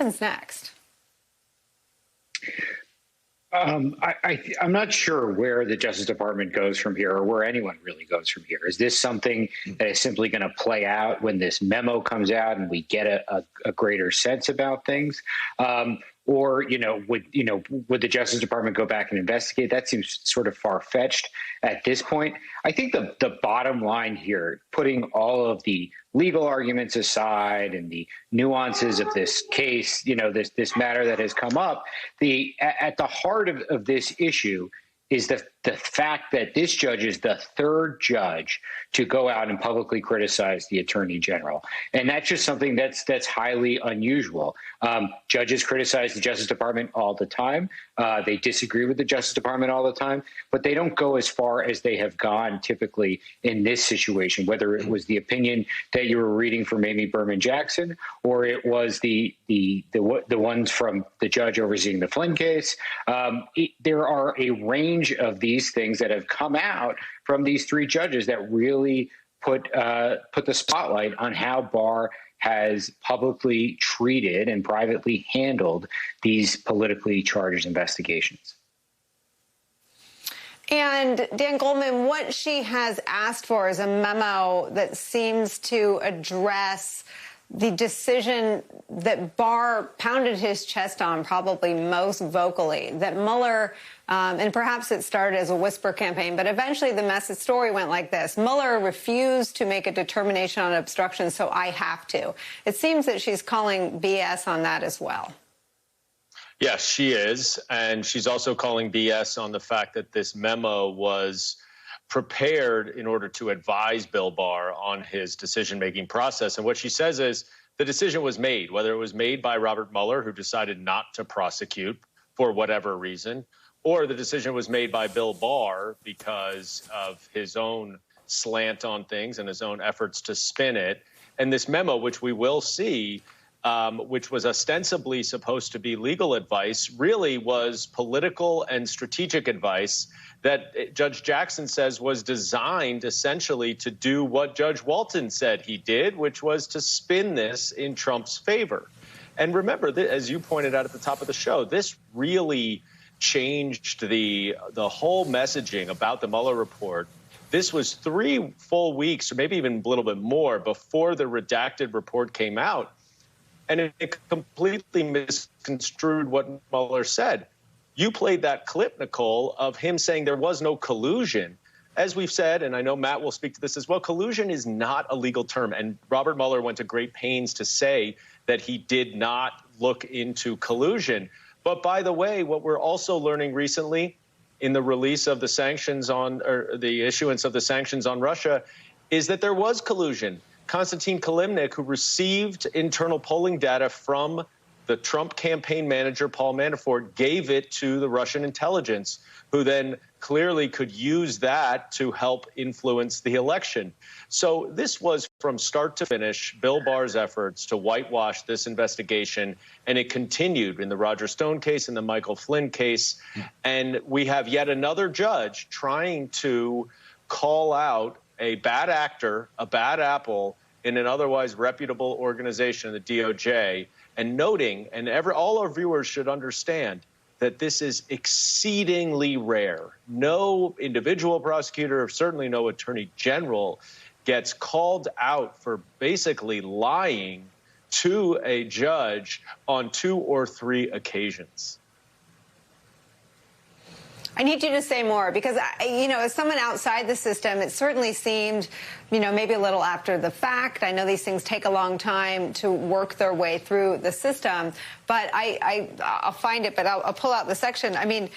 happens next? I'm not sure where the Justice Department goes from here, or where anyone really goes from here. Is this something that is simply going to play out when this memo comes out and we get a greater sense about things? Or, would the Justice Department go back and investigate? That seems sort of far-fetched at this point. I think the bottom line here, putting all of the legal arguments aside and the nuances of this case, this matter that has come up, at the heart of this issue is the fact that this judge is the third judge to go out and publicly criticize the attorney general. And that's just something that's highly unusual. Judges criticize the Justice Department all the time. They disagree with the Justice Department all the time, but they don't go as far as they have gone typically in this situation, whether it was the opinion that you were reading from Amy Berman Jackson, or it was the ones from the judge overseeing the Flynn case. There are a range of these things that have come out from these three judges that really put the spotlight on how Barr has publicly treated and privately handled these politically charged investigations. And Dan Goldman, what she has asked for is a memo that seems to address the decision that Barr pounded his chest on probably most vocally, that Mueller, and perhaps it started as a whisper campaign, but eventually the message story went like this: Mueller refused to make a determination on obstruction, so I have to. It seems that she's calling BS on that as well. Yes, she is. And she's also calling BS on the fact that this memo was prepared in order to advise Bill Barr on his decision-making process. And what she says is the decision was made, whether it was made by Robert Mueller, who decided not to prosecute for whatever reason, or the decision was made by Bill Barr because of his own slant on things and his own efforts to spin it. And this memo, which we will see, which was ostensibly supposed to be legal advice, really was political and strategic advice that Judge Jackson says was designed essentially to do what Judge Walton said he did, which was to spin this in Trump's favor. And remember, as you pointed out at the top of the show, this really changed the whole messaging about the Mueller report. This was 3 full weeks, or maybe even a little bit more, before the redacted report came out. And it completely misconstrued what Mueller said. You played that clip, Nicole, of him saying there was no collusion. As we've said, and I know Matt will speak to this as well, collusion is not a legal term. And Robert Mueller went to great pains to say that he did not look into collusion. But by the way, what we're also learning recently in the release of the sanctions on, or the issuance of the sanctions on Russia, is that there was collusion. Konstantin Kilimnik, who received internal polling data from the Trump campaign manager, Paul Manafort, gave it to the Russian intelligence, who then clearly could use that to help influence the election. So this was, from start to finish, Bill Barr's efforts to whitewash this investigation, and it continued in the Roger Stone case, in the Michael Flynn case. And we have yet another judge trying to call out a bad actor, a bad apple, in an otherwise reputable organization, the DOJ, and noting, and all our viewers should understand, that this is exceedingly rare. No individual prosecutor, certainly no attorney general, gets called out for basically lying to a judge on 2 or 3 occasions. I need you to say more because, as someone outside the system, it certainly seemed, maybe a little after the fact. I know these things take a long time to work their way through the system, but I'll find it, but I'll pull out the section. I mean,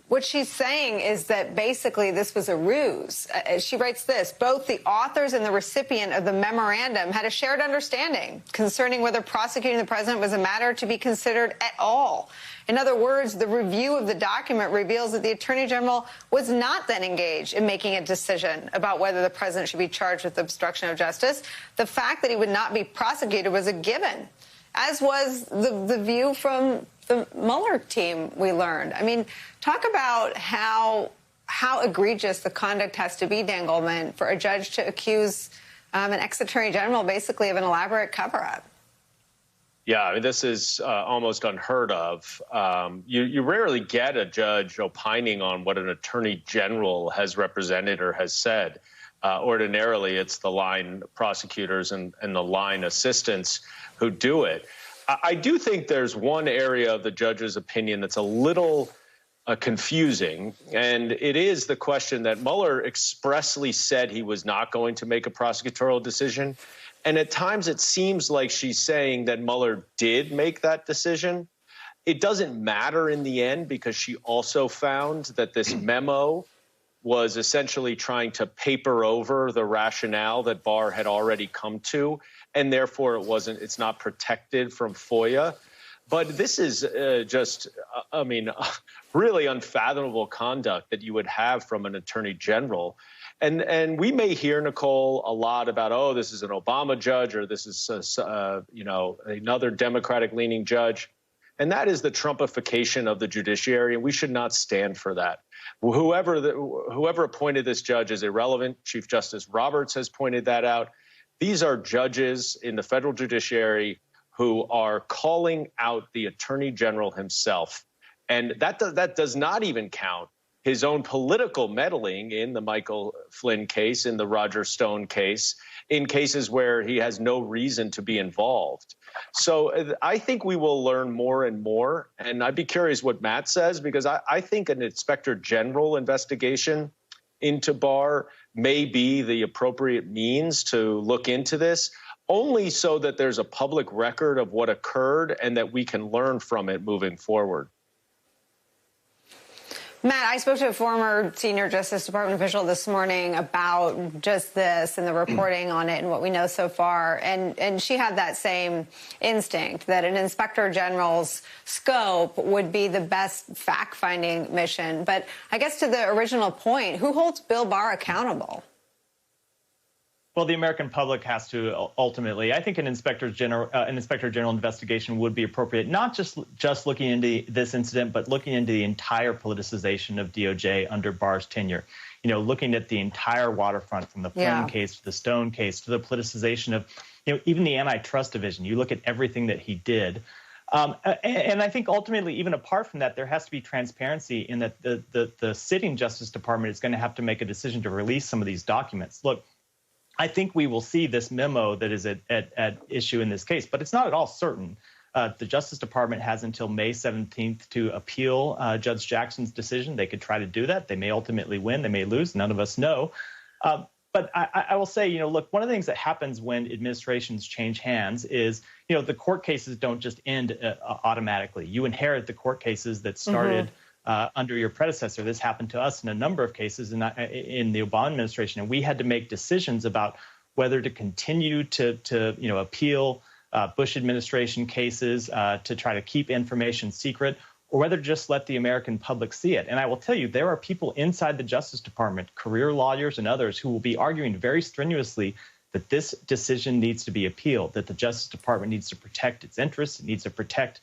what she's saying is that basically this was a ruse. She writes this: both the authors and the recipient of the memorandum had a shared understanding concerning whether prosecuting the president was a matter to be considered at all. In other words, the review of the document reveals that the attorney general was not then engaged in making a decision about whether the president should be charged with obstruction of justice. The fact that he would not be prosecuted was a given, as was the view from the Mueller team, we learned. I mean, talk about how egregious the conduct has to be, Dan Goldman, for a judge to accuse an ex-attorney general basically of an elaborate cover-up. Yeah, I mean, this is almost unheard of. You rarely get a judge opining on what an attorney general has represented or has said. Ordinarily, it's the line prosecutors and the line assistants who do it. I do think there's one area of the judge's opinion that's a little confusing, and it is the question that Mueller expressly said he was not going to make a prosecutorial decision. And at times it seems like she's saying that Mueller did make that decision. It doesn't matter in the end because she also found that this memo was essentially trying to paper over the rationale that Barr had already come to, and therefore it's not protected from FOIA. But this is really unfathomable conduct that you would have from an attorney general. And we may hear, Nicole, a lot about, oh, this is an Obama judge or this is, another Democratic-leaning judge. And that is the Trumpification of the judiciary, and we should not stand for that. Whoever appointed this judge is irrelevant. Chief Justice Roberts has pointed that out. These are judges in the federal judiciary who are calling out the attorney general himself. And that does not even count his own political meddling in the Michael Flynn case, in the Roger Stone case, in cases where he has no reason to be involved. So I think we will learn more and more. And I'd be curious what Matt says, because I think an inspector general investigation into Barr may be the appropriate means to look into this, only so that there's a public record of what occurred and that we can learn from it moving forward. Matt, I spoke to a former senior Justice Department official this morning about just this and the reporting on it and what we know so far. And she had that same instinct that an inspector general's scope would be the best fact-finding mission. But I guess to the original point, who holds Bill Barr accountable? Well, the American public has to ultimately. I think an inspector general investigation would be appropriate, not just looking into this incident, but looking into the entire politicization of DOJ under Barr's tenure. You know, looking at the entire waterfront, from the Flynn case to the Stone case to the politicization of, even the antitrust division. You look at everything that he did. And I think ultimately, even apart from that, there has to be transparency in that the sitting Justice Department is going to have to make a decision to release some of these documents. Look, I think we will see this memo that is at issue in this case, but it's not at all certain. The Justice Department has until May 17th to appeal Judge Jackson's decision. They could try to do that. They may ultimately win. They may lose. None of us know. But I will say, look, one of the things that happens when administrations change hands is, the court cases don't just end automatically. You inherit the court cases that started under your predecessor. This happened to us in a number of cases in the Obama administration, and we had to make decisions about whether to continue to appeal Bush administration cases to try to keep information secret, or whether to just let the American public see it. And I will tell you, there are people inside the Justice Department, career lawyers and others, who will be arguing very strenuously that this decision needs to be appealed, that the Justice Department needs to protect its interests, it needs to protect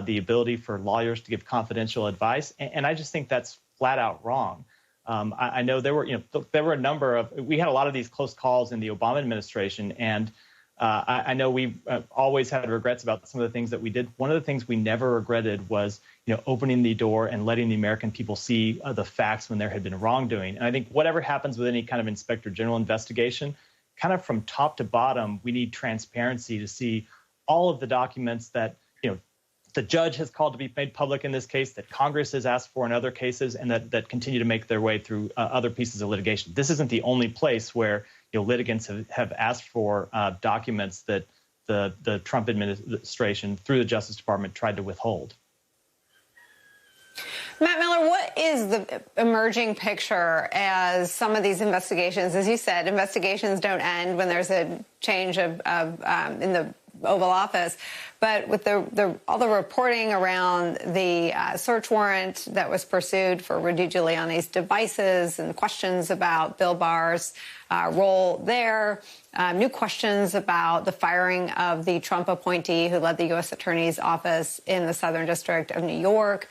the ability for lawyers to give confidential advice. And I just think that's flat out wrong. I know there were a number of, we had a lot of these close calls in the Obama administration, and I know we always had regrets about some of the things that we did. One of the things we never regretted was, opening the door and letting the American people see the facts when there had been wrongdoing. And I think whatever happens with any kind of inspector general investigation, kind of from top to bottom, we need transparency to see all of the documents that, the judge has called to be made public in this case, that Congress has asked for in other cases, and that continue to make their way through other pieces of litigation. This isn't the only place where litigants have asked for documents that the Trump administration, through the Justice Department, tried to withhold. Matt Miller, what is the emerging picture as some of these investigations, as you said, investigations don't end when there's a change in the Oval Office, but with all the reporting around the search warrant that was pursued for Rudy Giuliani's devices and questions about Bill Barr's role there. New questions about the firing of the Trump appointee who led the U.S. Attorney's Office in the Southern District of New York.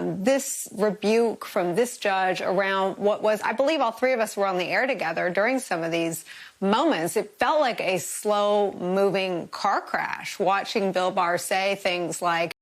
This rebuke from this judge around what was, I believe all three of us were on the air together during some of these moments. It felt like a slow-moving car crash, watching Bill Barr say things like,